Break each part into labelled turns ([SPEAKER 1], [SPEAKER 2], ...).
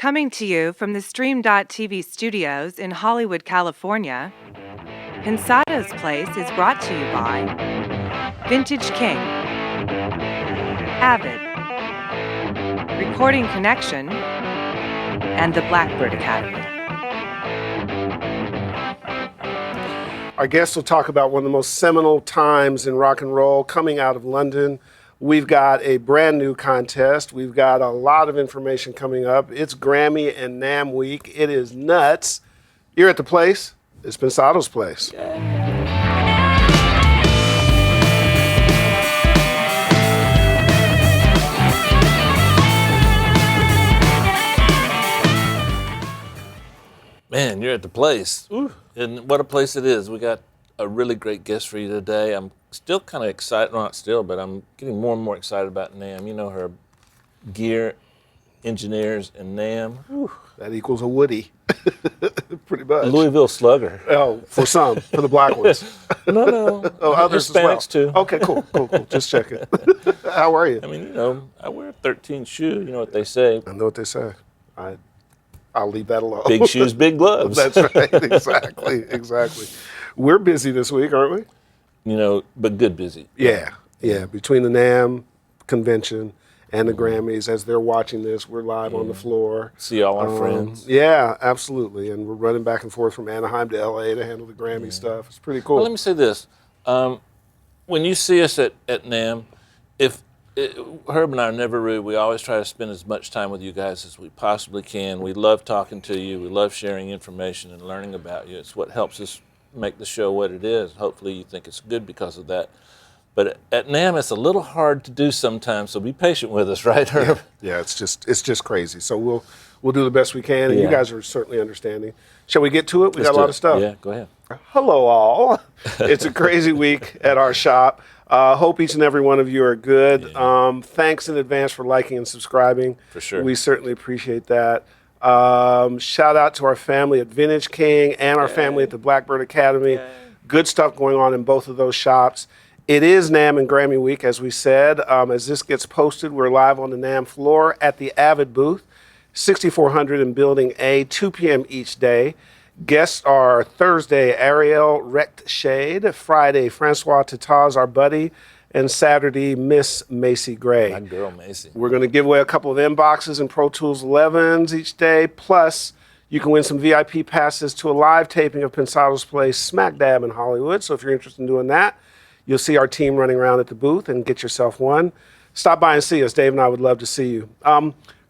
[SPEAKER 1] Coming to you from the Stream.tv studios in Hollywood, California, Pensado's Place is brought to you by Vintage King, Avid, Recording Connection, and the Blackbird Academy.
[SPEAKER 2] Our guests will talk about one of the most seminal times in rock and roll coming out of London. We've got a brand new contest. We've got a lot of information coming up. It's Grammy and NAMM week. It is nuts. You're at the place. It's Pensado's Place.
[SPEAKER 3] Man, you're at the place. Ooh. And what a place it is. We got a really great guest for you today. I'm still kind of excited, not still, but I'm getting more and more excited about NAMM. You know her gear, engineers, and NAMM.
[SPEAKER 2] Ooh, that equals a Woody, pretty much.
[SPEAKER 3] A Louisville Slugger.
[SPEAKER 2] Oh, for some, for the black ones.
[SPEAKER 3] No.
[SPEAKER 2] Oh, others
[SPEAKER 3] Hispanics
[SPEAKER 2] as well.
[SPEAKER 3] too.
[SPEAKER 2] Okay, cool. Just checking. How are you?
[SPEAKER 3] I mean, I wear a 13 shoe. You know what they say.
[SPEAKER 2] I know what they say. I'll leave that alone.
[SPEAKER 3] Big shoes, big gloves.
[SPEAKER 2] That's right. Exactly. We're busy this week, aren't we?
[SPEAKER 3] But good busy.
[SPEAKER 2] Yeah. Between the NAMM convention and the Grammys, as they're watching this, we're live on the floor.
[SPEAKER 3] See all our friends.
[SPEAKER 2] Yeah, absolutely. And we're running back and forth from Anaheim to LA to handle the Grammy stuff. It's pretty cool.
[SPEAKER 3] Well, let me say this. When you see us at NAMM, Herb and I are never rude. We always try to spend as much time with you guys as we possibly can. We love talking to you. We love sharing information and learning about you. It's what helps us make the show what it is. Hopefully you think it's good because of that. But at NAMM, it's a little hard to do sometimes, so be patient with us, right, Herb?
[SPEAKER 2] Yeah, it's just crazy. So we'll do the best we can, and you guys are certainly understanding. Shall we get to it? We got a lot of stuff.
[SPEAKER 3] Yeah, go ahead.
[SPEAKER 2] Hello, all. It's a crazy week at our shop. Hope each and every one of you are good. Yeah. Thanks in advance for liking and subscribing.
[SPEAKER 3] For sure.
[SPEAKER 2] We certainly appreciate that. Shout out to our family at Vintage King and our family at the Blackbird Academy. Good stuff going on in both of those shops. It is NAMM and Grammy week, as we said. As this gets posted, we're live on the NAMM floor at the Avid booth, 6400 in Building A, 2 p.m. each day. Guests are Thursday, Ariel Rectshade, Friday, Francois Tataz, our buddy, and Saturday, Miss Macy Gray.
[SPEAKER 3] My girl, Macy.
[SPEAKER 2] We're going to give away a couple of inboxes and Pro Tools 11s each day, plus you can win some VIP passes to a live taping of Pensado's Place smack dab in Hollywood. So if you're interested in doing that, you'll see our team running around at the booth and get yourself one. Stop by and see us. Dave and I would love to see you.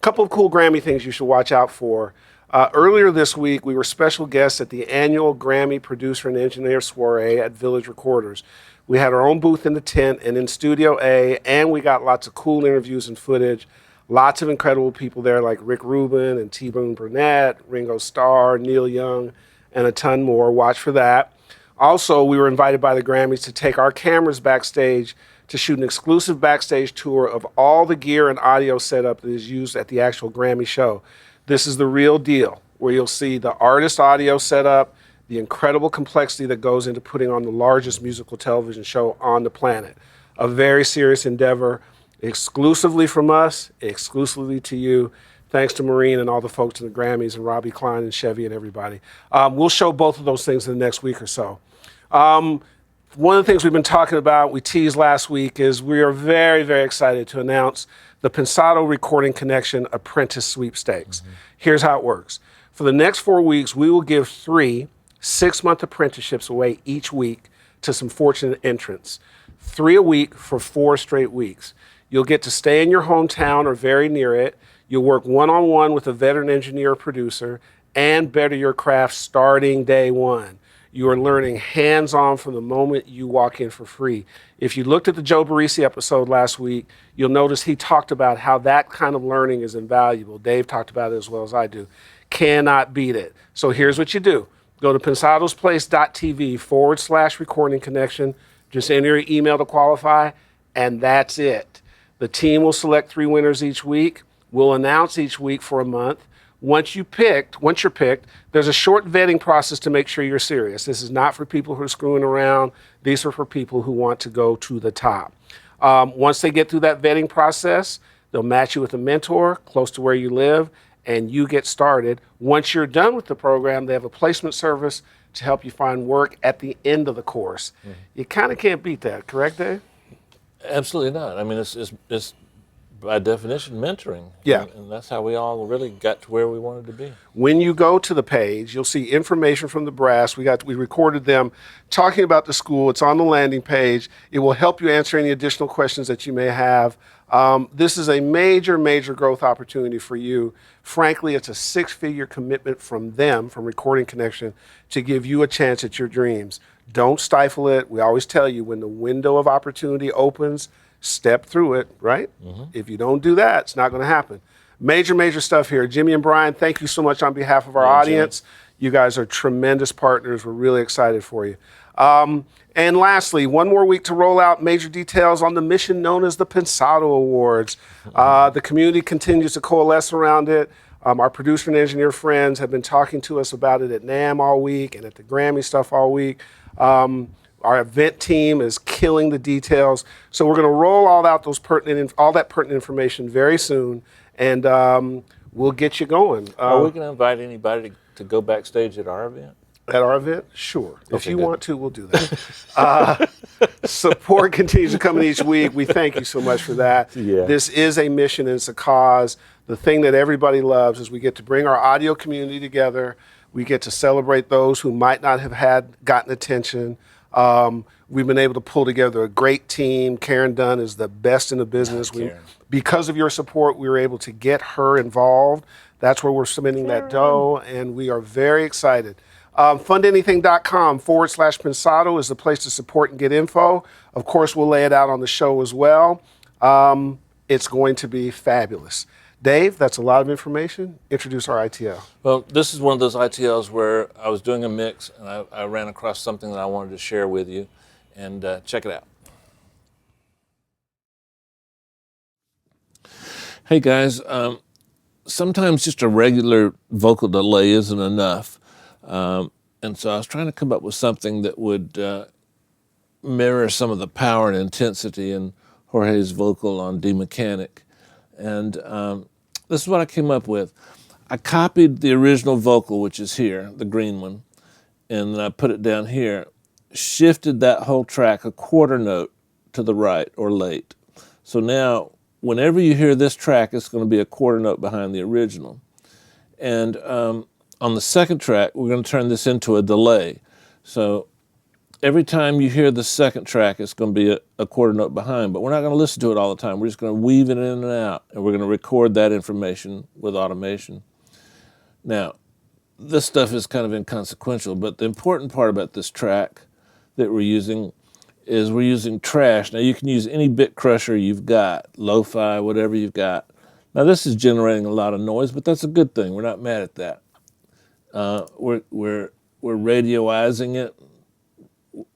[SPEAKER 2] Couple of cool Grammy things you should watch out for. Earlier this week, we were special guests at the annual Grammy Producer and Engineer Soiree at Village Recorders. We had our own booth in the tent and in Studio A, and we got lots of cool interviews and footage. Lots of incredible people there like Rick Rubin and T-Boone Burnett, Ringo Starr, Neil Young, and a ton more. Watch for that. Also, we were invited by the Grammys to take our cameras backstage to shoot an exclusive backstage tour of all the gear and audio setup that is used at the actual Grammy show. This is the real deal, where you'll see the artist audio setup, the incredible complexity that goes into putting on the largest musical television show on the planet. A very serious endeavor, exclusively from us, exclusively to you. Thanks to Maureen and all the folks in the Grammys and Robbie Klein and Chevy and everybody. We'll show both of those things in the next week or so. One of the things we've been talking about, we teased last week, is we are very, very excited to announce the Pensado Recording Connection Apprentice Sweepstakes. Here's how it works. For the next 4 weeks, we will give 3 6-month apprenticeships away each week to some fortunate entrants. 3 a week for 4 straight weeks. You'll get to stay in your hometown or very near it. You'll work one-on-one with a veteran engineer or producer and better your craft starting day one. You are learning hands-on from the moment you walk in for free. If you looked at the Joe Barresi episode last week, you'll notice he talked about how that kind of learning is invaluable. Dave talked about it as well as I do. Cannot beat it. So here's what you do. Go to pensadosplace.tv/recording connection. Just enter your email to qualify, and that's it. The team will select 3 winners each week. We'll announce each week for a month. Once you're picked, there's a short vetting process to make sure you're serious. This is not for people who are screwing around. These are for people who want to go to the top. Once they get through that vetting process, they'll match you with a mentor close to where you live, and you get started. Once you're done with the program, they have a placement service to help you find work at the end of the course. You kind of can't beat that, correct, Dave?
[SPEAKER 3] Absolutely not. I mean, it's by definition mentoring.
[SPEAKER 2] Yeah.
[SPEAKER 3] And that's how we all really got to where we wanted to be.
[SPEAKER 2] When you go to the page, you'll see information from the brass. We recorded them talking about the school. It's on the landing page. It will help you answer any additional questions that you may have. This is a major, major growth opportunity for you. Frankly, it's a 6-figure commitment from them, from Recording Connection, to give you a chance at your dreams. Don't stifle it. We always tell you, when the window of opportunity opens, step through it, right? If you don't do that, it's not going to happen. Major, major stuff here. Jimmy and Brian, thank you so much on behalf of our audience. Jimmy. You guys are tremendous partners. We're really excited for you. And lastly, one more week to roll out major details on the mission known as the Pensado Awards. The community continues to coalesce around it. Our producer and engineer friends have been talking to us about it at NAMM all week and at the Grammy stuff all week. Our event team is killing the details. So we're going to roll all that pertinent information very soon, and we'll get you going.
[SPEAKER 3] Are we going to invite anybody to go backstage at our event?
[SPEAKER 2] At our event? Sure. If you want to, we'll do that. Support continues to come in each week. We thank you so much for that.
[SPEAKER 3] Yeah.
[SPEAKER 2] This is a mission and it's a cause. The thing that everybody loves is we get to bring our audio community together. We get to celebrate those who might not have gotten attention. We've been able to pull together a great team. Karen Dunn is the best in the business. Because of your support, we were able to get her involved. That's where we're spending that dough, and we are very excited. Fundanything.com/Pensado is the place to support and get info. Of course, we'll lay it out on the show as well. It's going to be fabulous. Dave, that's a lot of information. Introduce our ITL.
[SPEAKER 3] Well, this is one of those ITLs where I was doing a mix, and I ran across something that I wanted to share with you, and check it out. Hey guys, sometimes just a regular vocal delay isn't enough. And so I was trying to come up with something that would mirror some of the power and intensity in Jorge's vocal on D Mechanic. And this is what I came up with. I copied the original vocal, which is here, the green one, and then I put it down here, shifted that whole track a quarter note to the right or late. So now, whenever you hear this track, it's going to be a quarter note behind the original. And on the second track, we're going to turn this into a delay. So every time you hear the second track, it's going to be a quarter note behind, but we're not going to listen to it all the time. We're just going to weave it in and out, and we're going to record that information with automation. Now, this stuff is kind of inconsequential, but the important part about this track that we're using is we're using trash. Now, you can use any bit crusher you've got, lo-fi, whatever you've got. Now, this is generating a lot of noise, but that's a good thing. We're not mad at that. We're radioizing it.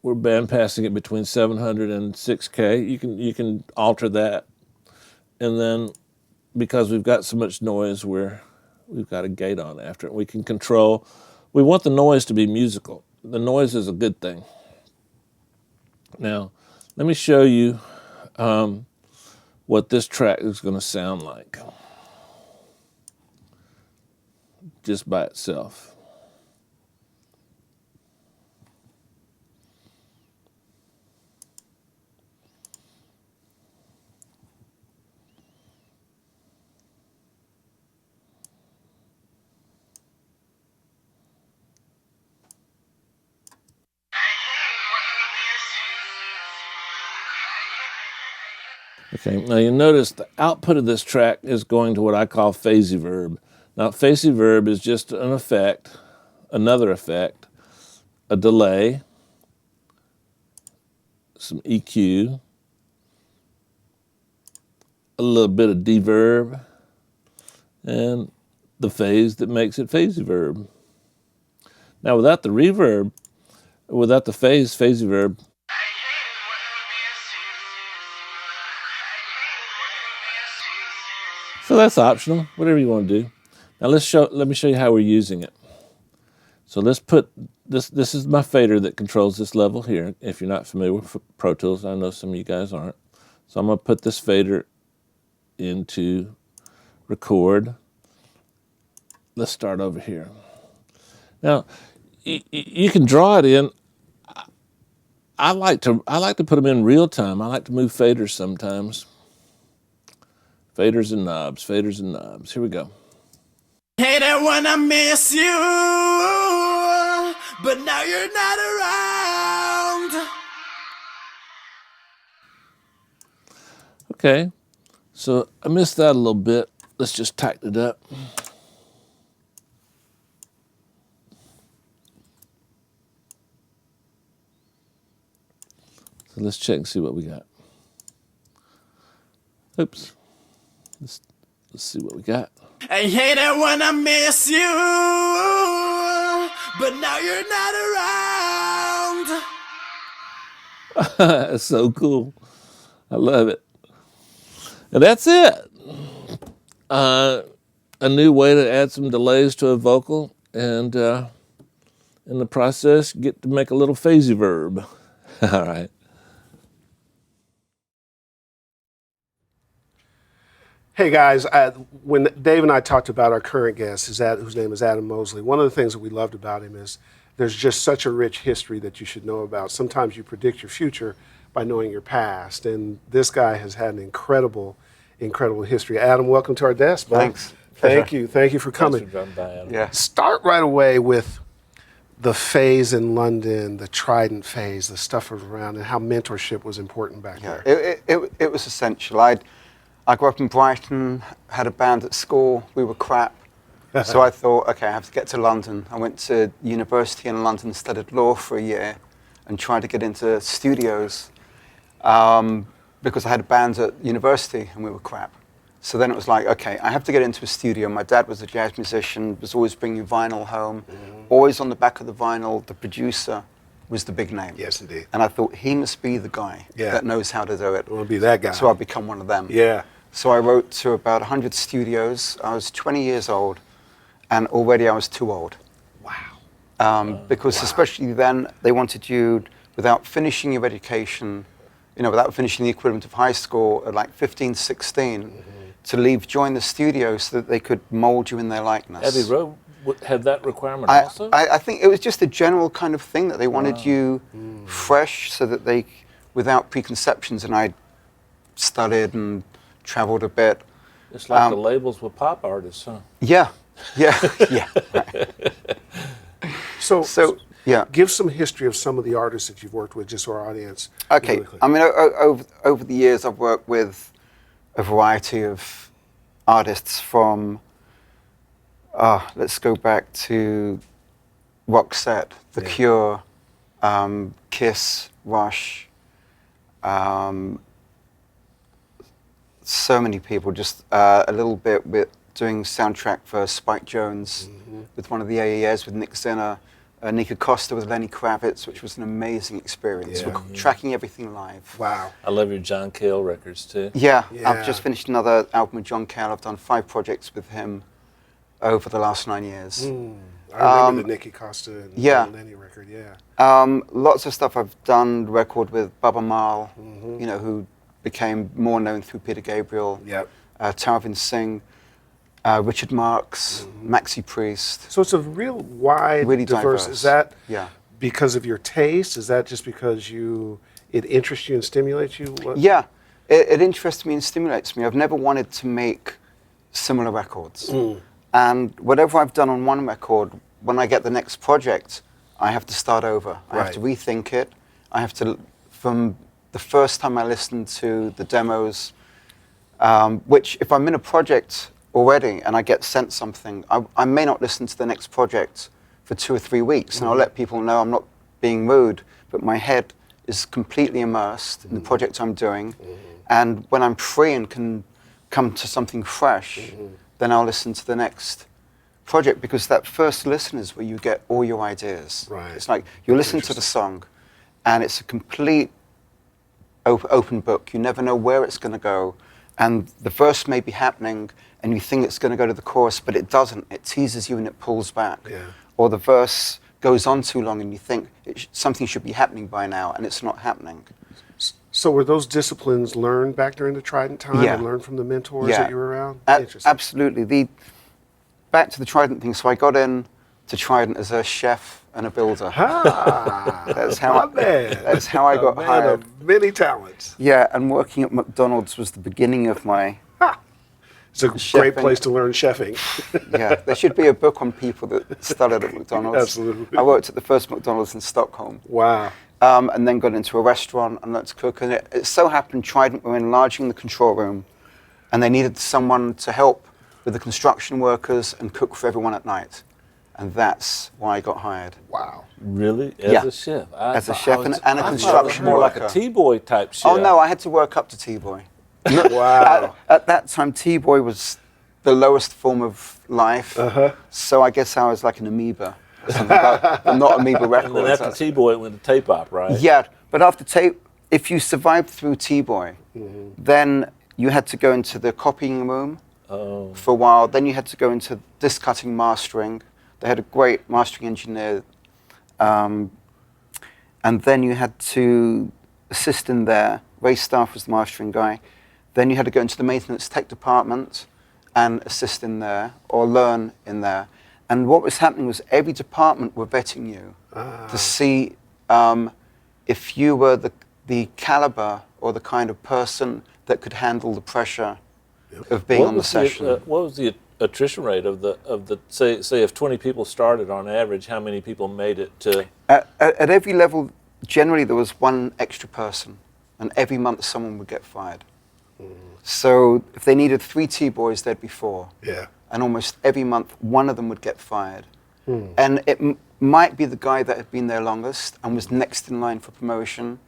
[SPEAKER 3] We're bandpassing it between 700 and 6K. You can alter that, and then because we've got so much noise, we've got a gate on after it. We can control. We want the noise to be musical. The noise is a good thing. Now, let me show you what this track is going to sound like just by itself. Okay, now you notice the output of this track is going to what I call phasey verb. Now, phasey verb is just an effect, another effect, a delay, some EQ, a little bit of deverb, and the phase that makes it phasey verb. Now, without the reverb, without the phasey verb, so that's optional, whatever you want to do. Now let me show you how we're using it. So let's put, this is my fader that controls this level here. If you're not familiar with Pro Tools, I know some of you guys aren't. So I'm going to put this fader into record. let's start over here. Now, you can draw it in. I like to put them in real time. I like to move faders sometimes. Faders and knobs, faders and knobs. Here we go.
[SPEAKER 4] Hate it when I miss you, but now you're not around.
[SPEAKER 3] Okay, so I missed that a little bit. Let's just tighten it up. So let's check and see what we got. Oops. Let's see what we got.
[SPEAKER 4] I hate it when I miss you, but now you're not around.
[SPEAKER 3] That's so cool. I love it. And that's it. A new way to add some delays to a vocal, and in the process, get to make a little phasey verb. All right.
[SPEAKER 2] Hey guys, when Dave and I talked about our current guest, whose name is Adam Moseley, one of the things that we loved about him is there's just such a rich history that you should know about. Sometimes you predict your future by knowing your past, and this guy has had an incredible history. Adam, welcome to our desk, bud.
[SPEAKER 5] Thanks.
[SPEAKER 2] Thank you for coming.
[SPEAKER 3] Thanks for dropping by, Adam.
[SPEAKER 5] Yeah.
[SPEAKER 2] Start right away with the phase in London, the Trident phase, the stuff around, and how mentorship was important back there.
[SPEAKER 5] It was essential. I grew up in Brighton, had a band at school, we were crap. So I thought, okay, I have to get to London. I went to university in London, studied law for a year, and tried to get into studios because I had a band at university and we were crap. So then it was like, okay, I have to get into a studio. My dad was a jazz musician, was always bringing vinyl home. Always on the back of the vinyl, the producer was the big name.
[SPEAKER 2] Yes, indeed.
[SPEAKER 5] And I thought, he must be the guy that knows how to do it.
[SPEAKER 2] I want to be that guy.
[SPEAKER 5] So I've become one of them.
[SPEAKER 2] Yeah.
[SPEAKER 5] So I wrote to about 100 studios. I was 20 years old, and already I was too old.
[SPEAKER 2] Wow.
[SPEAKER 5] Because especially then, they wanted you, without finishing your education, without finishing the equivalent of high school at like 15, 16, to join the studio so that they could mold you in their likeness.
[SPEAKER 3] Abbey Road had that requirement also?
[SPEAKER 5] I think it was just a general kind of thing that they wanted you fresh so that they, without preconceptions, and I studied and traveled a bit.
[SPEAKER 3] It's like the labels with pop artists, huh?
[SPEAKER 5] Yeah. Right.
[SPEAKER 2] So
[SPEAKER 5] yeah.
[SPEAKER 2] Give some history of some of the artists that you've worked with, just so our audience.
[SPEAKER 5] Okay.
[SPEAKER 2] Really
[SPEAKER 5] I mean, over the years, I've worked with a variety of artists from, let's go back to Roxette, The Cure, Kiss, Rush, so many people, just a little bit with doing soundtrack for Spike Jones with one of the AES with Nick Zinner, Nika Costa with Lenny Kravitz, which was an amazing experience.
[SPEAKER 2] Yeah.
[SPEAKER 5] We're tracking everything live.
[SPEAKER 2] Wow.
[SPEAKER 3] I love your John Cale records too.
[SPEAKER 5] Yeah,
[SPEAKER 2] Yeah.
[SPEAKER 5] I've just finished another album with John Cale. I've done 5 projects with him over the last 9 years.
[SPEAKER 2] I remember the Nikki Costa and Lenny record,
[SPEAKER 5] Lots of stuff. I've done record with Baba Mal, who became more known through Peter Gabriel, Tarvin Singh, Richard Marx, Maxi Priest.
[SPEAKER 2] So it's a real wide,
[SPEAKER 5] Really
[SPEAKER 2] diverse.
[SPEAKER 5] diverse.
[SPEAKER 2] Is that
[SPEAKER 5] Yeah.
[SPEAKER 2] because of your taste? Is that just because it interests you and stimulates you? What?
[SPEAKER 5] Yeah, it interests me and stimulates me. I've never wanted to make similar records. And whatever I've done on one record, when I get the next project, I have to start over. I have to rethink it. I have to, from the first time I listened to the demos, which if I'm in a project already and I get sent something, I may not listen to the next project for 2 or 3 weeks. And I'll let people know I'm not being rude, but my head is completely immersed in the project I'm doing. And when I'm free and can come to something fresh, then I'll listen to the next project, because that first listen is where you get all your ideas.
[SPEAKER 2] Right.
[SPEAKER 5] It's like you listen to the song and it's a complete open book. You never know where it's going to go. And the verse may be happening and you think it's going to go to the chorus, but it doesn't. It teases you and it pulls back.
[SPEAKER 2] Yeah.
[SPEAKER 5] Or the verse goes on too long and you think something should be happening by now and it's not happening.
[SPEAKER 2] So were those disciplines learned back during the Trident time and learned from the mentors that you were around? Interesting.
[SPEAKER 5] Absolutely. back to the Trident thing. So I got in to Trident as a chef and a builder. That's how I got hired.
[SPEAKER 2] Of many talents.
[SPEAKER 5] Yeah, and working at McDonald's was the beginning of my.
[SPEAKER 2] It's a great place to learn chefing.
[SPEAKER 5] Yeah, there should be a book on people that started at McDonald's.
[SPEAKER 2] Absolutely.
[SPEAKER 5] I worked at the first McDonald's in Stockholm.
[SPEAKER 2] Wow.
[SPEAKER 5] And then got into a restaurant and learned to cook. And it so happened Trident were enlarging the control room, and they needed someone to help with the construction workers and cook for everyone at night. And that's why I got hired.
[SPEAKER 2] Wow.
[SPEAKER 3] Really?
[SPEAKER 5] Yeah.
[SPEAKER 3] As a chef?
[SPEAKER 5] As a chef and a construction
[SPEAKER 3] more
[SPEAKER 5] worker.
[SPEAKER 3] like a T-boy type chef.
[SPEAKER 5] Oh, no, I had to work up to T-boy.
[SPEAKER 2] Wow.
[SPEAKER 5] At that time, T-boy was the lowest form of life. So I guess I was like an amoeba or something, but not amoeba records.
[SPEAKER 3] And then after T-boy, it went to tape op, right?
[SPEAKER 5] Yeah, but after tape, if you survived through T-boy, then you had to go into the copying room for a while. Then you had to go into disc cutting, mastering. They had a great mastering engineer. And then you had to assist in there. Ray Staff was the mastering guy. Then you had to go into the maintenance tech department and assist in there or learn in there. And what was happening was every department were vetting you to see if you were the caliber or the kind of person that could handle the pressure of being on the session.
[SPEAKER 3] What was the attrition rate of the say if 20 people started on average, how many people made it to?
[SPEAKER 5] At every level, generally there was one extra person, and every month someone would get fired. So if they needed 3 T-boys, there'd be 4.
[SPEAKER 2] Yeah.
[SPEAKER 5] And almost every month, one of them would get fired. And it might be the guy that had been there longest and was next in line for promotion,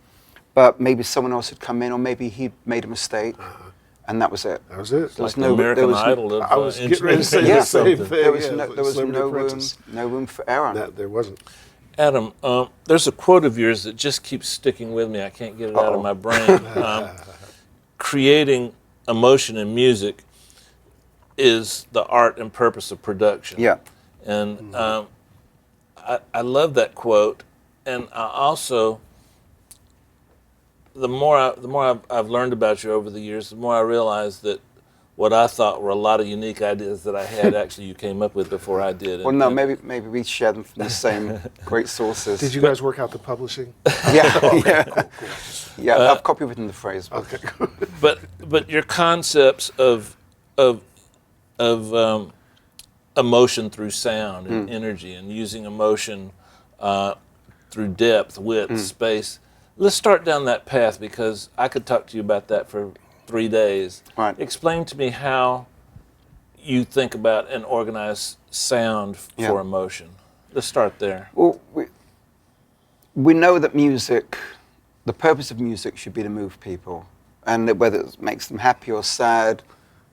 [SPEAKER 5] but maybe someone else had come in, or maybe he made a mistake, and that was it.
[SPEAKER 2] That was it.
[SPEAKER 5] There was
[SPEAKER 3] Like the American Idol of
[SPEAKER 2] I was getting ready to say
[SPEAKER 5] yeah,
[SPEAKER 2] the same thing.
[SPEAKER 5] there was
[SPEAKER 2] Yeah,
[SPEAKER 5] no,
[SPEAKER 2] it's like
[SPEAKER 5] there was
[SPEAKER 2] Celebrity
[SPEAKER 5] no room for error.
[SPEAKER 2] No, there wasn't.
[SPEAKER 3] Adam, there's a quote of yours that just keeps sticking with me. I can't get it out of my brain. Creating emotion in music is the art and purpose of production.
[SPEAKER 5] Yeah.
[SPEAKER 3] And I love that quote. And I also, the more I've learned about you over the years, the more I realize that what I thought were a lot of unique ideas that I had, actually you came up with before I did.
[SPEAKER 5] Well, no, maybe we share them from the same great sources.
[SPEAKER 2] Did you guys work out the publishing?
[SPEAKER 5] Yeah,
[SPEAKER 2] Okay,
[SPEAKER 5] yeah.
[SPEAKER 2] cool.
[SPEAKER 5] Yeah, I've copied within the phrase. But
[SPEAKER 2] Okay, cool.
[SPEAKER 3] But your concepts of emotion through sound and energy, and using emotion through depth, width, space. Let's start down that path, because I could talk to you about that for 3 days.
[SPEAKER 5] Right.
[SPEAKER 3] Explain to me how you think about and organize sound for emotion. Let's start there.
[SPEAKER 5] Well, we know that music, the purpose of music should be to move people, and that whether it makes them happy or sad,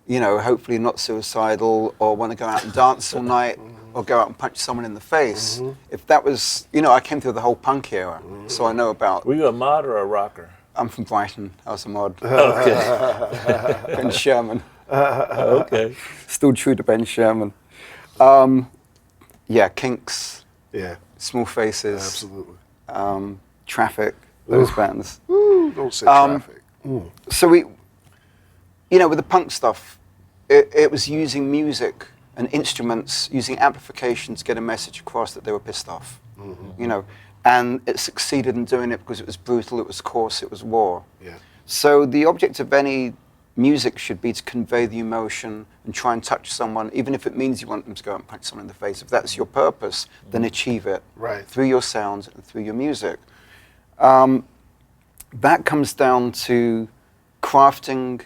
[SPEAKER 5] you know, hopefully not suicidal, or want to go out and dance all night, or go out and punch someone in the face. If that was, you know, I came through the whole punk era, so I know about.
[SPEAKER 3] Were you a mod or a rocker?
[SPEAKER 5] I'm from Brighton. I was a mod.
[SPEAKER 3] Okay.
[SPEAKER 5] Ben Sherman.
[SPEAKER 3] Okay.
[SPEAKER 5] Still true to Ben Sherman. Yeah, Kinks,
[SPEAKER 2] Yeah,
[SPEAKER 5] Small Faces,
[SPEAKER 2] absolutely.
[SPEAKER 5] Traffic, those bands.
[SPEAKER 2] Ooh, don't say traffic.
[SPEAKER 5] So we, you know, with the punk stuff, it was using music and instruments, using amplification to get a message across that they were pissed off. You know, and it succeeded in doing it because it was brutal, it was coarse, it was war.
[SPEAKER 2] Yeah.
[SPEAKER 5] So the object of any music should be to convey the emotion and try and touch someone, even if it means you want them to go out and punch someone in the face. If that's your purpose, then achieve it through your sound and through your music. That comes down to crafting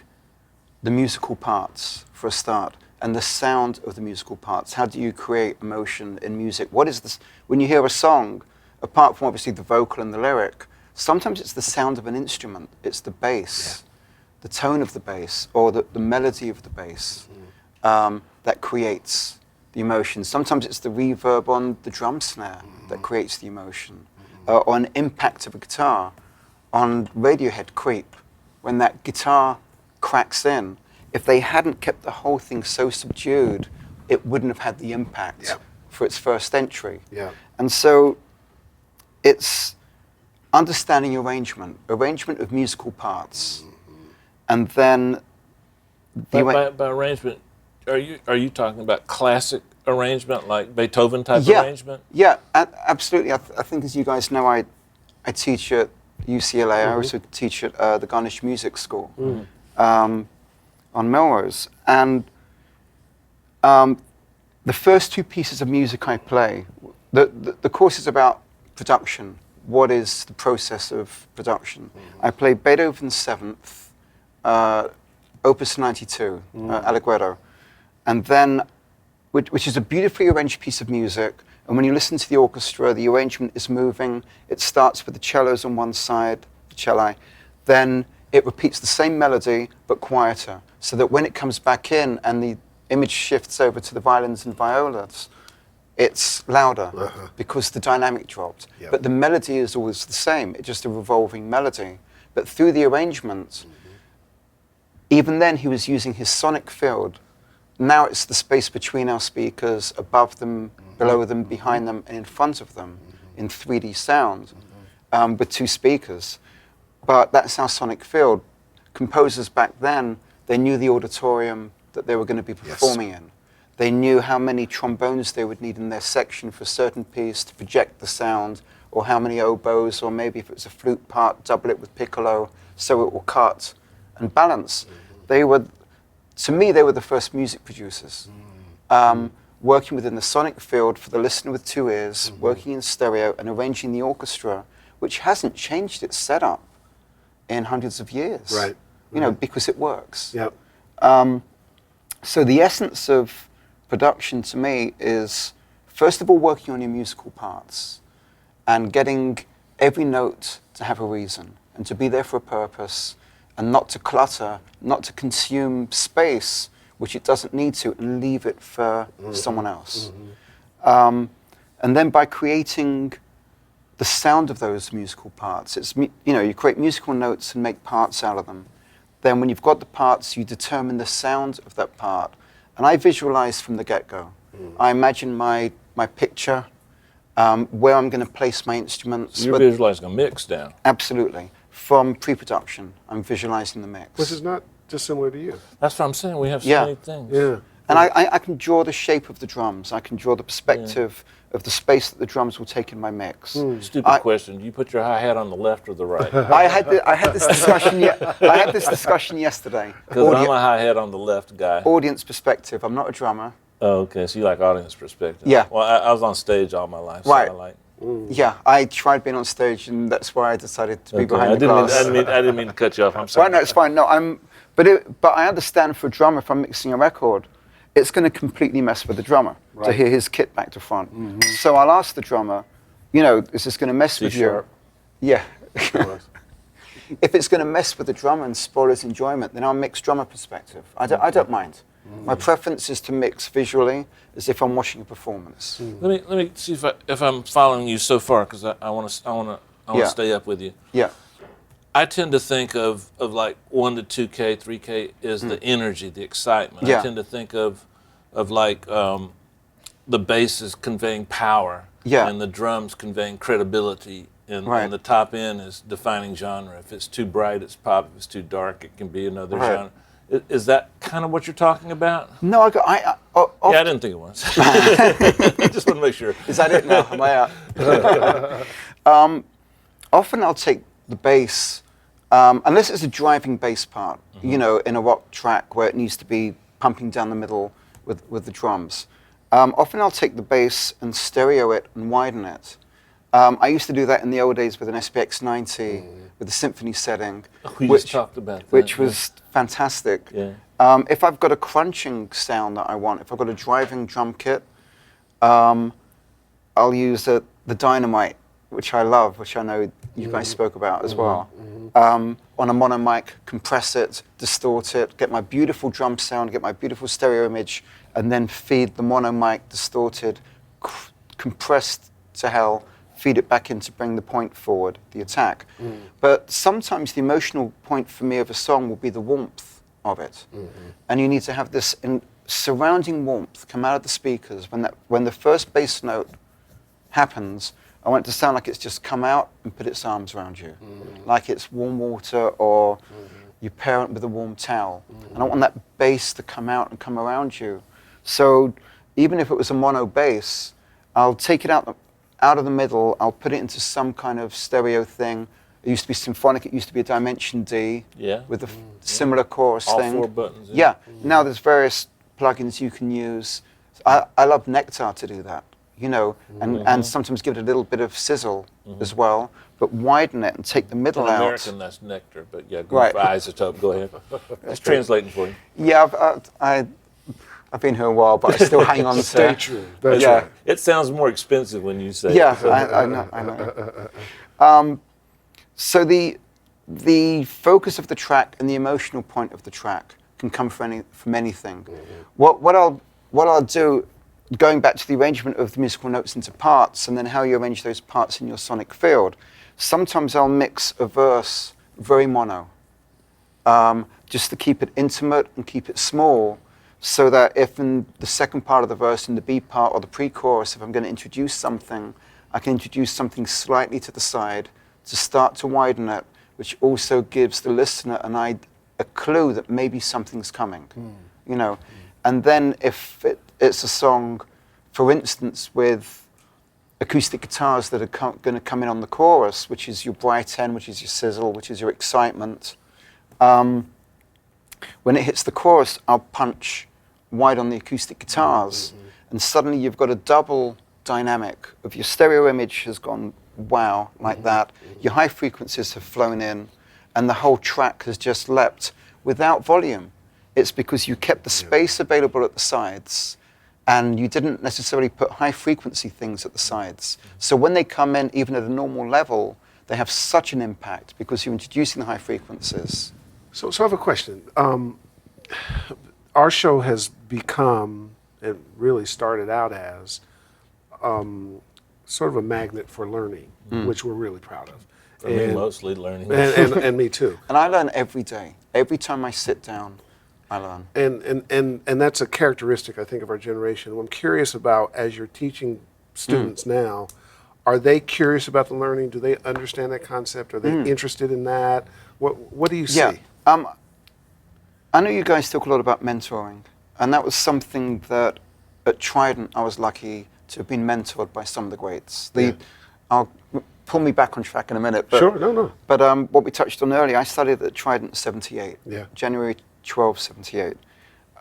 [SPEAKER 5] the musical parts for a start, and the sound of the musical parts. How do you create emotion in music? What is this? When you hear a song, apart from obviously the vocal and the lyric, sometimes it's the sound of an instrument. It's the bass, the tone of the bass, or the melody of the bass that creates the emotion. Sometimes it's the reverb on the drum snare that creates the emotion, or an impact of a guitar on Radiohead Creep. When that guitar cracks in, if they hadn't kept the whole thing so subdued, it wouldn't have had the impact for its first entry.
[SPEAKER 2] Yeah.
[SPEAKER 5] And so it's understanding arrangement of musical parts. And then
[SPEAKER 3] By arrangement, are you talking about classic arrangement, like Beethoven type arrangement?
[SPEAKER 5] Yeah, absolutely. I think, as you guys know, I teach at UCLA. I also teach at the Garnish Music School on Melrose. And the first two pieces of music I play, the course is about production. What is the process of production? I play Beethoven's Seventh, Opus 92, Allegretto, and then, which is a beautifully arranged piece of music. And when you listen to the orchestra, the arrangement is moving. It starts with the cellos on one side, the celli, then it repeats the same melody but quieter, so that when it comes back in and the image shifts over to the violins and violas, it's louder because the dynamic dropped. Yep. But the melody is always the same. It's just a revolving melody. But through the arrangement, even then he was using his sonic field. Now it's the space between our speakers, above them, below them, behind them, and in front of them in 3D sound with two speakers. But that's our sonic field. Composers back then, they knew the auditorium that they were going to be performing in. They knew how many trombones they would need in their section for a certain piece to project the sound, or how many oboes, or maybe if it was a flute part, double it with piccolo so it will cut and balance. They were, to me, they were the first music producers, working within the sonic field for the listener with two ears, working in stereo and arranging the orchestra, which hasn't changed its setup in hundreds of years.
[SPEAKER 2] Right.
[SPEAKER 5] You know, because it works.
[SPEAKER 2] Yep.
[SPEAKER 5] So the essence of production to me is, first of all, working on your musical parts and getting every note to have a reason and to be there for a purpose and not to clutter, not to consume space, which it doesn't need to, and leave it for someone else. And then by creating the sound of those musical parts, it's, you know, you create musical notes and make parts out of them. Then when you've got the parts, you determine the sound of that part. And I visualize from the get-go. I imagine my picture, where I'm going to place my instruments.
[SPEAKER 3] You're visualizing a mix down.
[SPEAKER 5] Absolutely. From pre-production, I'm visualizing the mix.
[SPEAKER 2] Which is not dissimilar to you.
[SPEAKER 3] That's what I'm saying. We have so many things.
[SPEAKER 2] Yeah.
[SPEAKER 5] And I can draw the shape of the drums. I can draw the perspective of the space that the drums will take in my mix.
[SPEAKER 3] Stupid question. Do you put your hi-hat on the left or the right?
[SPEAKER 5] I had this discussion. I had this discussion yesterday.
[SPEAKER 3] Because I'm a hi-hat on the left guy.
[SPEAKER 5] Audience perspective. I'm not a drummer.
[SPEAKER 3] Oh, okay. So you like audience perspective?
[SPEAKER 5] Yeah.
[SPEAKER 3] Well, I was on stage all my life. So
[SPEAKER 5] Right.
[SPEAKER 3] I like.
[SPEAKER 5] Yeah, I tried being on stage, and that's why I decided to be behind the glass.
[SPEAKER 3] I didn't mean to cut you off. I'm sorry.
[SPEAKER 5] Right, no, it's fine. No, but I understand for a drummer, if I'm mixing a record, it's going to completely mess with the drummer to hear his kit back to front. So I'll ask the drummer, you know, is this going to mess with you? Yeah. If it's going to mess with the drummer and spoil his enjoyment, then I'll mix drummer perspective. I don't mind. My preference is to mix visually as if I'm watching a performance.
[SPEAKER 3] Let me see if I'm following you so far, because I want to stay up with you.
[SPEAKER 5] Yeah.
[SPEAKER 3] I tend to think of like 1 to 2K, 3K is the energy, the excitement.
[SPEAKER 5] Yeah.
[SPEAKER 3] I tend to think of like the bass is conveying power, and the drums conveying credibility, and the top end is defining genre. If it's too bright, it's pop. If it's too dark, it can be another genre. Is that kind of what you're talking about?
[SPEAKER 5] No,
[SPEAKER 3] I didn't think it was. Just want to make sure.
[SPEAKER 5] Is that it now? Am I out? Often I'll take the bass, unless it's a driving bass part, you know, in a rock track where it needs to be pumping down the middle with the drums. Often I'll take the bass and stereo it and widen it. I used to do that in the old days with an SPX 90 with the symphony setting,
[SPEAKER 3] just talked about that,
[SPEAKER 5] which was fantastic.
[SPEAKER 3] Yeah.
[SPEAKER 5] If I've got a crunching sound that I want, if I've got a driving drum kit, I'll use the Dynamite, which I love, which I know you guys spoke about as well. On a mono mic, compress it, distort it, get my beautiful drum sound, get my beautiful stereo image, and then feed the mono mic distorted, compressed to hell, feed it back in to bring the point forward, the attack. But sometimes the emotional point for me of a song will be the warmth of it. And you need to have this surrounding warmth come out of the speakers. When the first bass note happens, I want it to sound like it's just come out and put its arms around you. Like it's warm water or your parent with a warm towel. And I want that bass to come out and come around you. So, even if it was a mono bass, I'll take it out of the middle, I'll put it into some kind of stereo thing. It used to be symphonic, it used to be a Dimension D with a similar chorus
[SPEAKER 3] All
[SPEAKER 5] thing.
[SPEAKER 3] 4 buttons.
[SPEAKER 5] Yeah, now there's various plugins you can use. I love Nectar to do that, you know, and sometimes give it a little bit of sizzle as well, but widen it and take the middle
[SPEAKER 3] In
[SPEAKER 5] out.
[SPEAKER 3] American, that's nectar, but yeah, go
[SPEAKER 5] Right.
[SPEAKER 3] for isotope. Go ahead. It's translating for you.
[SPEAKER 5] Yeah, I've been here a while, but I still hang on to.
[SPEAKER 2] Stay true. That's
[SPEAKER 5] Yeah.
[SPEAKER 2] right.
[SPEAKER 3] It sounds more expensive when you say
[SPEAKER 5] Yeah,
[SPEAKER 3] it.
[SPEAKER 5] I know. So the focus of the track and the emotional point of the track can come from anything. What I'll do, going back to the arrangement of the musical notes into parts, and then how you arrange those parts in your sonic field. Sometimes I'll mix a verse very mono, just to keep it intimate and keep it small, so that if in the second part of the verse, in the B part or the pre-chorus, if I'm going to introduce something, I can introduce something slightly to the side to start to widen it, which also gives the listener a clue that maybe something's coming, you know. And then if it's a song, for instance, with acoustic guitars that are going to come in on the chorus, which is your bright end, which is your sizzle, which is your excitement, when it hits the chorus, I'll punch wide on the acoustic guitars, and suddenly you've got a double dynamic of your stereo image has gone wow like that, your high frequencies have flown in, and the whole track has just leapt without volume. It's because you kept the space available at the sides, and you didn't necessarily put high frequency things at the sides. So when they come in, even at a normal level, they have such an impact because you're introducing the high frequencies.
[SPEAKER 2] So I have a question. Our show has become, it really started out as, sort of a magnet for learning, which we're really proud of.
[SPEAKER 3] For me, mostly learning.
[SPEAKER 2] And me too.
[SPEAKER 5] And I learn every day. Every time I sit down, I learn.
[SPEAKER 2] And that's a characteristic, I think, of our generation. What I'm curious about, as you're teaching students now, are they curious about the learning? Do they understand that concept? Are they interested in that? What do you see?
[SPEAKER 5] Yeah. I know you guys talk a lot about mentoring, and that was something that at Trident I was lucky to have been mentored by some of the greats. I'll pull me back on track in a minute. But,
[SPEAKER 2] Sure, no.
[SPEAKER 5] But what we touched on earlier, I studied at Trident in '78, January 12, '78.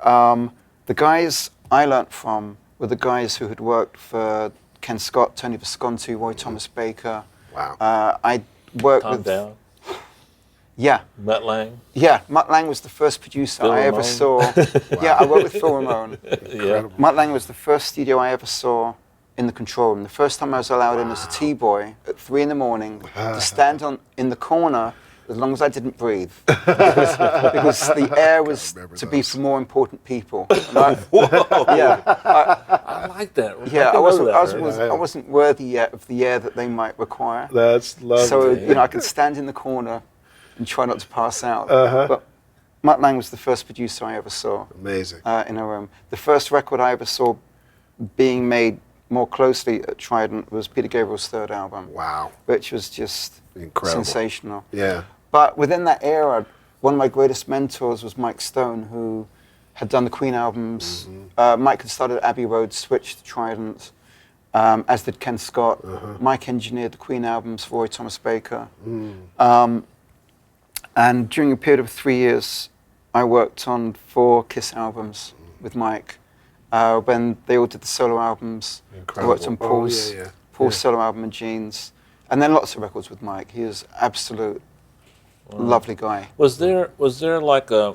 [SPEAKER 5] The guys I learnt from were the guys who had worked for Ken Scott, Tony Visconti, Roy Thomas Baker.
[SPEAKER 2] Wow.
[SPEAKER 5] I worked
[SPEAKER 3] Calm
[SPEAKER 5] with...
[SPEAKER 3] down.
[SPEAKER 5] Yeah.
[SPEAKER 3] Mutt Lang.
[SPEAKER 5] Yeah, Mutt Lang was the first producer
[SPEAKER 3] Phil
[SPEAKER 5] I ever
[SPEAKER 3] Ramone.
[SPEAKER 5] saw. Yeah, I worked with Phil Ramone.
[SPEAKER 3] Yeah.
[SPEAKER 5] Mutt Lang was the first studio I ever saw in the control room. The first time I was allowed in as a T-boy at 3 in the morning to stand in the corner as long as I didn't breathe. because the air was to be for more important people. Yeah.
[SPEAKER 3] I like that.
[SPEAKER 5] Yeah,
[SPEAKER 3] I
[SPEAKER 5] I wasn't worthy yet of the air that they might require.
[SPEAKER 2] That's lovely.
[SPEAKER 5] So, you know, I could stand in the corner and try not to pass out. But Mutt Lang was the first producer I ever saw.
[SPEAKER 2] Amazing.
[SPEAKER 5] In a room. The first record I ever saw being made more closely at Trident was Peter Gabriel's third album.
[SPEAKER 2] Wow.
[SPEAKER 5] Which was just
[SPEAKER 2] Incredible.
[SPEAKER 5] sensational.
[SPEAKER 2] Yeah.
[SPEAKER 5] But within that era, one of my greatest mentors was Mike Stone, who had done the Queen albums. Mike had started at Abbey Road, switched to Trident, as did Ken Scott. Mike engineered the Queen albums for Roy Thomas Baker. And during a period of 3 years, I worked on 4 Kiss albums with Mike. When they all did the solo albums, I worked on Paul's solo album and Gene's. And then lots of records with Mike. He is absolute lovely guy.
[SPEAKER 3] Was there like I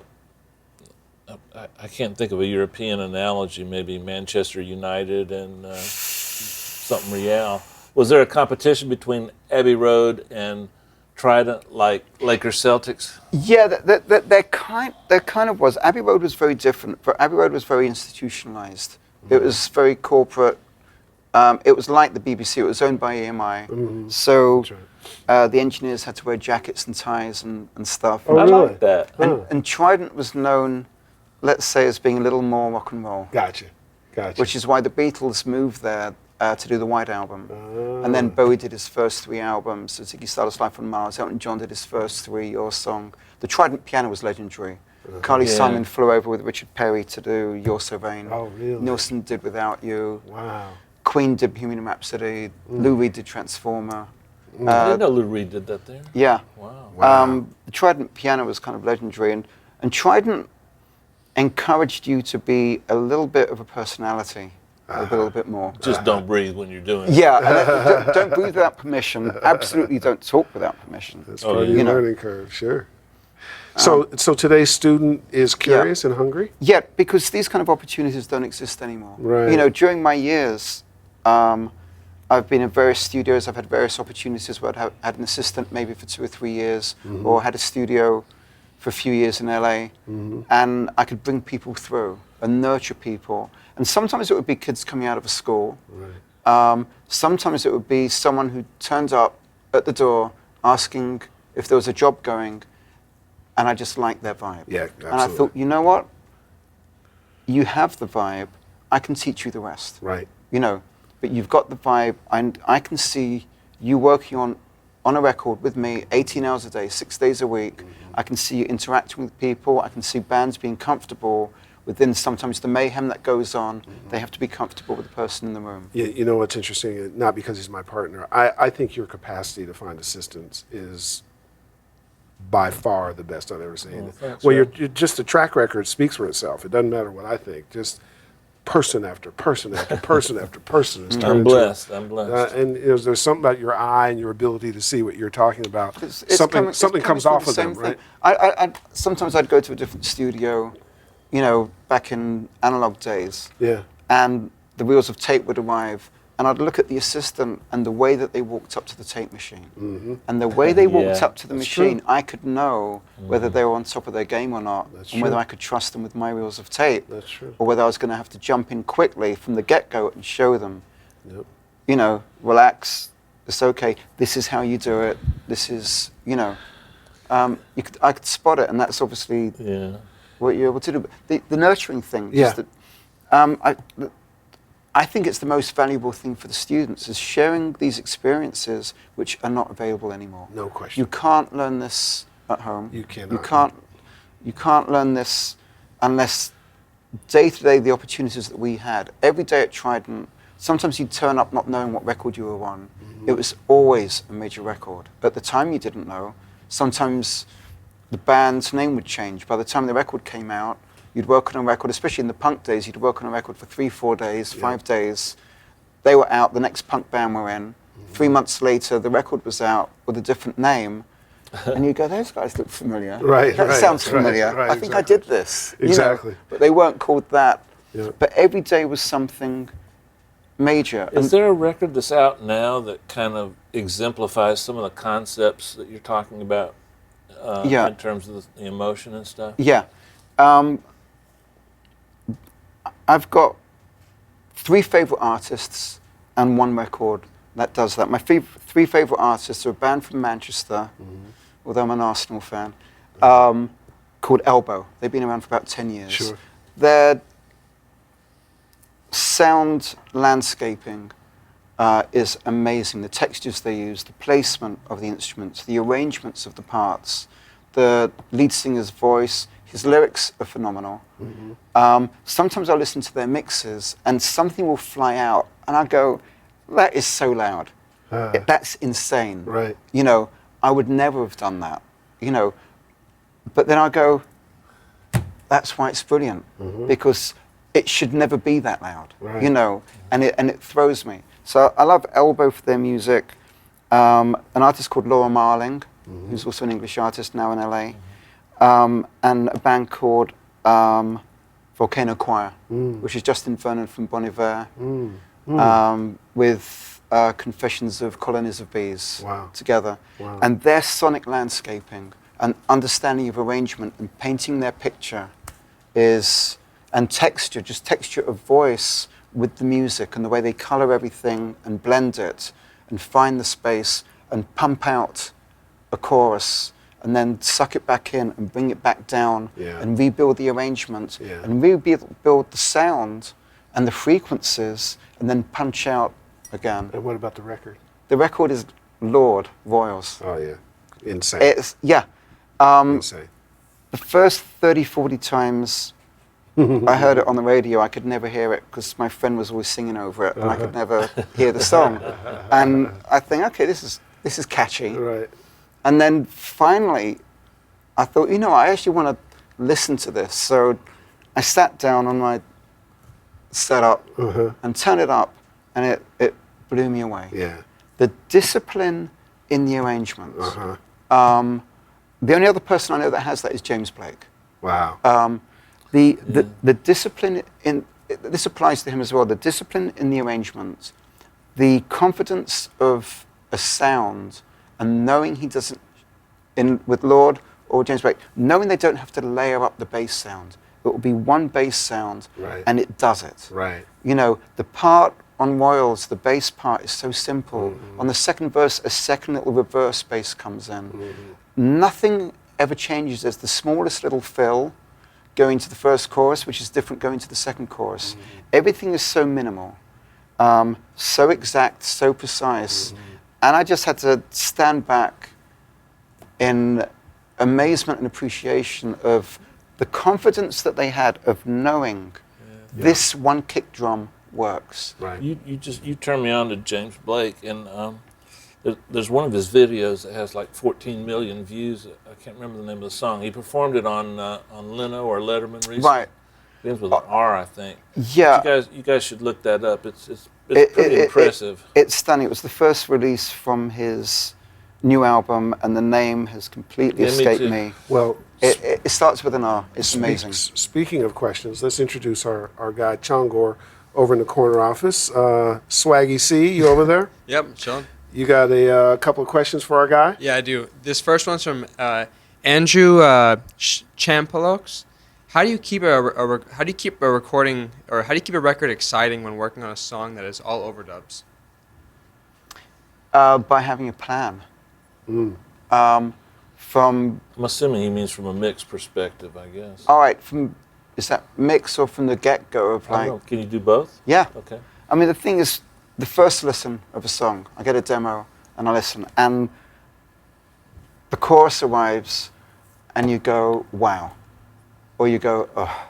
[SPEAKER 3] can't think of a European analogy, maybe Manchester United and something Real. Was there a competition between Abbey Road and Trident, like Lakers Celtics?
[SPEAKER 5] Yeah, there kind of was. Abbey Road was very different, but Abbey Road was very institutionalized. It was very corporate. It was like the BBC. It was owned by EMI. So the engineers had to wear jackets and ties and stuff.
[SPEAKER 2] Oh,
[SPEAKER 3] I
[SPEAKER 2] really?
[SPEAKER 3] like that.
[SPEAKER 5] And Trident was known, let's say, as being a little more rock and roll.
[SPEAKER 2] Gotcha.
[SPEAKER 5] Which is why the Beatles moved there to do the White Album. And then Bowie did his first 3 albums. So Ziggy Stardust, Life on Mars. Elton John did his first 3, Your Song. The Trident piano was legendary. Carly
[SPEAKER 3] Yeah.
[SPEAKER 5] Simon flew over with Richard Perry to do You're So Vain.
[SPEAKER 2] Oh, really?
[SPEAKER 5] Nilsson did Without You.
[SPEAKER 2] Wow.
[SPEAKER 5] Queen did Bohemian Rhapsody. Lou Reed did Transformer.
[SPEAKER 3] I didn't know Lou Reed did that there.
[SPEAKER 5] Yeah.
[SPEAKER 3] Wow.
[SPEAKER 5] The Trident piano was kind of legendary, and Trident encouraged you to be a little bit of a personality, a little bit more.
[SPEAKER 3] Just don't breathe when you're doing it.
[SPEAKER 5] Yeah, and don't breathe without permission. Absolutely don't talk without permission.
[SPEAKER 2] That's
[SPEAKER 3] Oh,
[SPEAKER 2] part of
[SPEAKER 3] yeah.
[SPEAKER 2] your
[SPEAKER 5] You know.
[SPEAKER 2] learning curve, sure. So today's student is curious and hungry?
[SPEAKER 5] Yeah, because these kind of opportunities don't exist anymore.
[SPEAKER 2] Right.
[SPEAKER 5] You know, during my years, I've been in various studios. I've had various opportunities where I've had an assistant maybe for 2 or 3 years, or had a studio for a few years in LA, and I could bring people through and nurture people. And sometimes it would be kids coming out of a school.
[SPEAKER 2] Right.
[SPEAKER 5] Sometimes it would be someone who turned up at the door asking if there was a job going, and I just liked their vibe.
[SPEAKER 2] Yeah, absolutely.
[SPEAKER 5] And I thought, you know what? You have the vibe. I can teach you the rest.
[SPEAKER 2] Right.
[SPEAKER 5] You know, but you've got the vibe, and I can see you working on a record with me 18 hours a day, 6 days a week. I can see you interacting with people. I can see bands being comfortable within sometimes the mayhem that goes on. They have to be comfortable with the person in the room.
[SPEAKER 2] You know what's interesting? Not because he's my partner. I think your capacity to find assistants is by far the best I've ever seen.
[SPEAKER 3] Thanks,
[SPEAKER 2] Well,
[SPEAKER 3] sir.
[SPEAKER 2] you're just the track record speaks for itself. It doesn't matter what I think. Just person after person after person after person is turned
[SPEAKER 3] I'm
[SPEAKER 2] into-
[SPEAKER 3] blessed. I'm blessed.
[SPEAKER 2] and there's something about your eye and your ability to see what you're talking about.
[SPEAKER 5] It's
[SPEAKER 2] something
[SPEAKER 5] coming
[SPEAKER 2] comes
[SPEAKER 5] from
[SPEAKER 2] off
[SPEAKER 5] the
[SPEAKER 2] of them,
[SPEAKER 5] same
[SPEAKER 2] right?
[SPEAKER 5] thing. Sometimes I'd go to a different studio, you know, back in analog days,
[SPEAKER 2] Yeah.
[SPEAKER 5] and the reels of tape would arrive, and I'd look at the assistant and the way that they walked up to the tape machine. And the way they walked
[SPEAKER 3] Yeah,
[SPEAKER 5] up to the
[SPEAKER 2] that's
[SPEAKER 5] machine,
[SPEAKER 2] true.
[SPEAKER 5] I could know whether they were on top of their game or not,
[SPEAKER 2] That's
[SPEAKER 5] and whether
[SPEAKER 2] true.
[SPEAKER 5] I could trust them with my reels of tape,
[SPEAKER 2] That's true.
[SPEAKER 5] or whether I was going to have to jump in quickly from the get-go and show them,
[SPEAKER 2] Yep.
[SPEAKER 5] you know, relax, it's okay, this is how you do it, this is, you know, I could spot it, and that's obviously
[SPEAKER 3] Yeah.
[SPEAKER 5] what you're able to do. But the nurturing thing,
[SPEAKER 2] Yeah.
[SPEAKER 5] just that, I think it's the most valuable thing for the students is sharing these experiences which are not available anymore.
[SPEAKER 2] No question.
[SPEAKER 5] You can't learn this at home.
[SPEAKER 2] You cannot.
[SPEAKER 5] You can't learn this unless day to day the opportunities that we had. Every day at Trident, sometimes you'd turn up not knowing what record you were on. It was always a major record. At the time you didn't know. Sometimes the band's name would change. By the time the record came out, you'd work on a record, especially in the punk days, you'd work on a record for 3, 4 days, 5 days. They were out, the next punk band were in. 3 months later, the record was out with a different name. And you go, those guys look familiar.
[SPEAKER 2] Right,
[SPEAKER 5] That
[SPEAKER 2] right,
[SPEAKER 5] sounds
[SPEAKER 2] right,
[SPEAKER 5] familiar.
[SPEAKER 2] right,
[SPEAKER 5] I think
[SPEAKER 2] exactly.
[SPEAKER 5] I did this. you know.
[SPEAKER 2] Exactly.
[SPEAKER 5] But they weren't called that.
[SPEAKER 2] Yeah.
[SPEAKER 5] But every day was something major.
[SPEAKER 3] Is there a record that's out now that kind of exemplifies some of the concepts that you're talking about
[SPEAKER 5] Yeah.
[SPEAKER 3] in terms of the emotion and stuff?
[SPEAKER 5] Yeah. I've got 3 favorite artists and 1 record that does that. My 3 favorite artists are a band from Manchester, although I'm an Arsenal fan, called Elbow. They've been around for about 10 years.
[SPEAKER 2] Sure.
[SPEAKER 5] Their sound landscaping is amazing. The textures they use, the placement of the instruments, the arrangements of the parts, the lead singer's voice, his lyrics are phenomenal. Sometimes I listen to their mixes and something will fly out and I go, that is so loud. That's insane.
[SPEAKER 2] Right.
[SPEAKER 5] You know, I would never have done that. You know, but then I go, that's why it's brilliant because it should never be that loud.
[SPEAKER 2] Right.
[SPEAKER 5] You know, and it throws me. So I love Elbow for their music. An artist called Laura Marling, who's also an English artist now in LA, and a band called Volcano Choir, which is Justin Vernon from Bon Iver, with Confessions of Colonies of Bees
[SPEAKER 2] Wow.
[SPEAKER 5] together.
[SPEAKER 2] Wow.
[SPEAKER 5] And their sonic landscaping and understanding of arrangement and painting their picture is, and texture, just texture of voice with the music and the way they color everything and blend it and find the space and pump out a chorus and then suck it back in and bring it back down and rebuild the arrangement and rebuild the sound and the frequencies and then punch out again.
[SPEAKER 2] And what about the record?
[SPEAKER 5] The record is Lord Royals.
[SPEAKER 2] Oh, yeah. Insane.
[SPEAKER 5] It's, yeah.
[SPEAKER 2] Insane.
[SPEAKER 5] the first 30, 40 times I heard it on the radio, I could never hear it because my friend was always singing over it, and I could never hear the song. And I think, okay, this is catchy.
[SPEAKER 2] Right.
[SPEAKER 5] And then finally, I thought, I actually want to listen to this. So I sat down on my setup and turned it up, and it blew me away.
[SPEAKER 2] Yeah.
[SPEAKER 5] The discipline in the arrangements. The only other person I know that has that is James Blake.
[SPEAKER 2] Wow.
[SPEAKER 5] The discipline this applies to him as well. The discipline in the arrangements, the confidence of a sound, and knowing he doesn't, with Lord or James Blake, knowing they don't have to layer up the bass sound. It will be one bass sound,
[SPEAKER 2] right.
[SPEAKER 5] and it does it.
[SPEAKER 2] Right.
[SPEAKER 5] The part on Royals, the bass part is so simple. On the second verse, a second little reverse bass comes in. Nothing ever changes. There's the smallest little fill going to the first chorus, which is different going to the second chorus. Everything is so minimal, so exact, so precise. And I just had to stand back in amazement and appreciation of the confidence that they had of knowing this one kick drum works.
[SPEAKER 2] Right.
[SPEAKER 3] You turned me on to James Blake, and there's one of his videos that has like 14 million views. I can't remember the name of the song. He performed it on Leno or Letterman recently.
[SPEAKER 5] Right.
[SPEAKER 3] Begins with an R, I think.
[SPEAKER 5] Yeah.
[SPEAKER 3] You guys should look that up. It's pretty impressive.
[SPEAKER 5] It's stunning. It was the first release from his new album, and the name has completely escaped me.
[SPEAKER 2] Well,
[SPEAKER 5] it starts with an R. It's amazing.
[SPEAKER 2] Speaking of questions, let's introduce our guy, Chongor, over in the corner office. Swaggy C, you over there?
[SPEAKER 6] Yep, Sean.
[SPEAKER 2] You got a couple of questions for our guy?
[SPEAKER 6] Yeah, I do. This first one's from Andrew Champalox. How do you keep a recording, or how do you keep a record exciting when working on a song that is all overdubs?
[SPEAKER 5] By having a plan.
[SPEAKER 3] I'm assuming he means from a mix perspective, I guess.
[SPEAKER 5] All right, is that mix or from the get-go of
[SPEAKER 3] I don't know. Can you do both?
[SPEAKER 5] Yeah.
[SPEAKER 3] Okay.
[SPEAKER 5] I mean, the thing is, the first listen of a song, I get a demo and I listen, and the chorus arrives, and you go, wow, or you go, oh,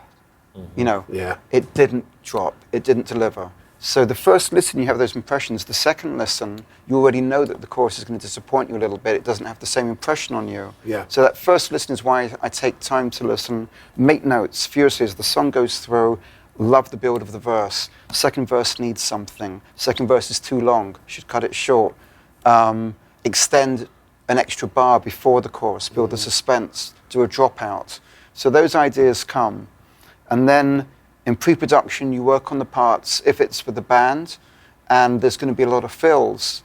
[SPEAKER 5] it didn't drop, it didn't deliver. So the first listen, you have those impressions. The second listen, you already know that the chorus is going to disappoint you a little bit. It doesn't have the same impression on you.
[SPEAKER 2] Yeah.
[SPEAKER 5] So that first listen is why I take time to listen, make notes furiously as the song goes through, love the build of the verse. Second verse needs something. Second verse is too long, should cut it short. Extend an extra bar before the chorus, build the suspense, do a dropout. So those ideas come. And then in pre-production, you work on the parts. If it's for the band and there's going to be a lot of fills,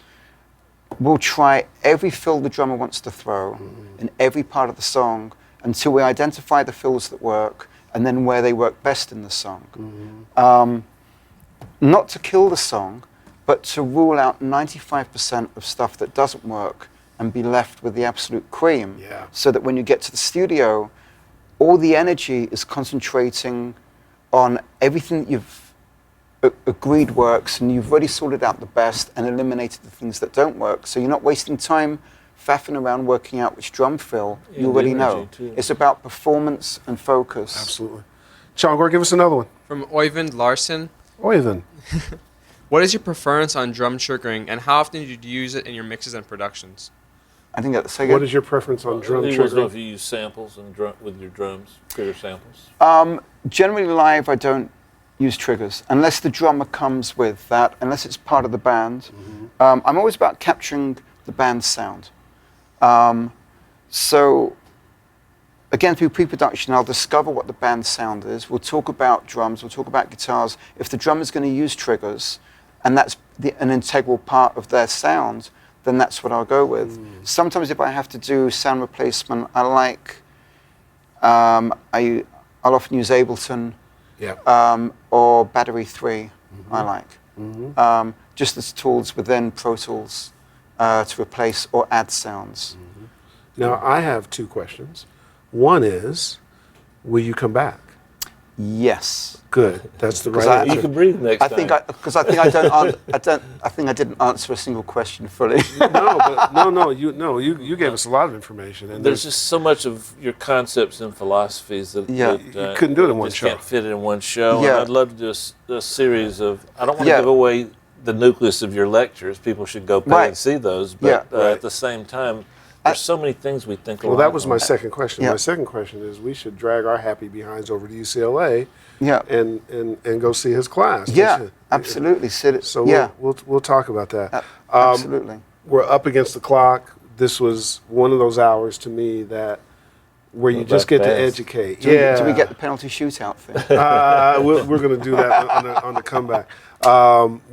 [SPEAKER 5] we'll try every fill the drummer wants to throw in every part of the song until we identify the fills that work and then where they work best in the song. Not to kill the song, but to rule out 95% of stuff that doesn't work and be left with the absolute cream. So that when you get to the studio, all the energy is concentrating on everything that you've agreed works, and you've already sorted out the best and eliminated the things that don't work. So you're not wasting time faffing around working out which drum fill. You already know. It's about performance and focus.
[SPEAKER 2] Absolutely. Chongor, give us another one.
[SPEAKER 6] From Oyvind Larsen.
[SPEAKER 2] Oyvind.
[SPEAKER 6] What is your preference on drum triggering, and how often do you use it in your mixes and productions?
[SPEAKER 5] I think that's
[SPEAKER 2] What is your preference on drum
[SPEAKER 3] He wants to know
[SPEAKER 2] triggering?
[SPEAKER 3] if you use samples with your drums, trigger samples.
[SPEAKER 5] Generally live, I don't use triggers unless the drummer comes with that, unless it's part of the band. I'm always about capturing the band's sound. So again, through pre-production, I'll discover what the band's sound is. We'll talk about drums, we'll talk about guitars. If the drummer's going to use triggers, and that's an integral part of their sound, then that's what I'll go with. Sometimes if I have to do sound replacement, I like, I'll often use Ableton or Battery 3, I like. Just as tools within Pro Tools to replace or add sounds.
[SPEAKER 2] Now, I have two questions. One is, will you come back?
[SPEAKER 5] Yes.
[SPEAKER 2] Good. That's the right
[SPEAKER 5] I-
[SPEAKER 2] answer.
[SPEAKER 3] You can breathe next
[SPEAKER 5] I think
[SPEAKER 3] time.
[SPEAKER 5] because I think I don't I think I didn't answer a single question fully.
[SPEAKER 2] You gave us a lot of information, and
[SPEAKER 3] There's just so much of your concepts and philosophies that,
[SPEAKER 5] Yeah.
[SPEAKER 3] that
[SPEAKER 2] You couldn't do it in one
[SPEAKER 3] just
[SPEAKER 2] show.
[SPEAKER 3] can't fit it in one show.
[SPEAKER 5] Yeah.
[SPEAKER 3] And I'd love to do a series of. I don't want to
[SPEAKER 5] Yeah.
[SPEAKER 3] give away the nucleus of your lectures. People should go pay
[SPEAKER 5] Right.
[SPEAKER 3] and see those.
[SPEAKER 5] Yeah.
[SPEAKER 3] But at the same time, there's so many things we think
[SPEAKER 2] Well,
[SPEAKER 3] along.
[SPEAKER 2] that was my second question.
[SPEAKER 5] Yeah.
[SPEAKER 2] My second question is we should drag our happy behinds over to UCLA
[SPEAKER 5] Yeah.
[SPEAKER 2] and go see his class. We
[SPEAKER 5] Yeah,
[SPEAKER 2] should.
[SPEAKER 5] absolutely.
[SPEAKER 2] So
[SPEAKER 5] yeah,
[SPEAKER 2] we'll talk about that.
[SPEAKER 5] absolutely.
[SPEAKER 2] We're up against the clock. This was one of those hours to me that where you
[SPEAKER 3] Went
[SPEAKER 2] just
[SPEAKER 3] by
[SPEAKER 2] get to
[SPEAKER 3] fast.
[SPEAKER 2] educate.
[SPEAKER 5] Do we get the penalty shootout thing?
[SPEAKER 2] We're going to do that on the comeback.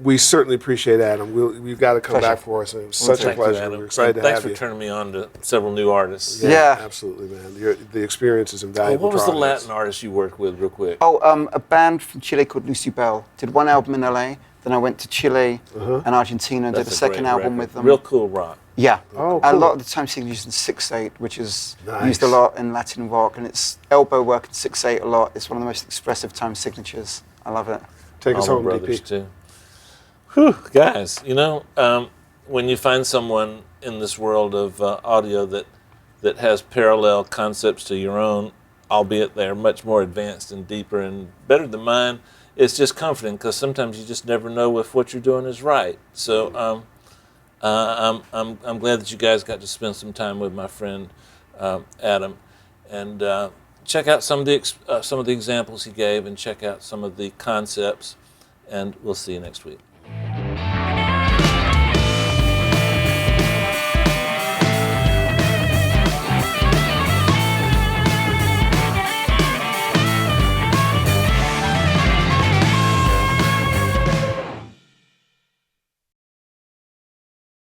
[SPEAKER 2] We certainly appreciate Adam. We've got to come
[SPEAKER 5] Pleasure.
[SPEAKER 2] back for us. It was such a
[SPEAKER 3] Thank you,
[SPEAKER 2] pleasure.
[SPEAKER 3] Adam.
[SPEAKER 2] We're excited
[SPEAKER 3] And
[SPEAKER 2] to
[SPEAKER 3] thanks
[SPEAKER 2] have
[SPEAKER 3] for
[SPEAKER 2] you.
[SPEAKER 3] turning me on to several new artists.
[SPEAKER 5] Yeah.
[SPEAKER 2] Absolutely, man. The experience is
[SPEAKER 3] Oh,
[SPEAKER 2] invaluable.
[SPEAKER 3] what was
[SPEAKER 2] to
[SPEAKER 3] the
[SPEAKER 2] our audience.
[SPEAKER 3] Latin artist you worked with, real quick?
[SPEAKER 5] A band from Chile called Lucy Bell did one album in LA. Then I went to Chile and Argentina and did a
[SPEAKER 3] That's
[SPEAKER 5] second
[SPEAKER 3] great
[SPEAKER 5] album
[SPEAKER 3] record.
[SPEAKER 5] with them.
[SPEAKER 3] Real cool rock.
[SPEAKER 5] Yeah.
[SPEAKER 2] Oh,
[SPEAKER 5] A
[SPEAKER 2] cool.
[SPEAKER 5] lot of the time she's using 6/8, which is
[SPEAKER 2] Nice.
[SPEAKER 5] used a lot in Latin rock, and it's elbow work in 6/8 a lot. It's one of the most expressive time signatures. I love it.
[SPEAKER 2] Take us
[SPEAKER 3] All
[SPEAKER 2] home,
[SPEAKER 3] my brothers
[SPEAKER 2] DP.
[SPEAKER 3] too. Whew, guys, when you find someone in this world of audio that has parallel concepts to your own, albeit they're much more advanced and deeper and better than mine, it's just comforting because sometimes you just never know if what you're doing is right. So I'm glad that you guys got to spend some time with my friend Adam, and check out some of the examples he gave, and check out some of the concepts. And we'll see you next week.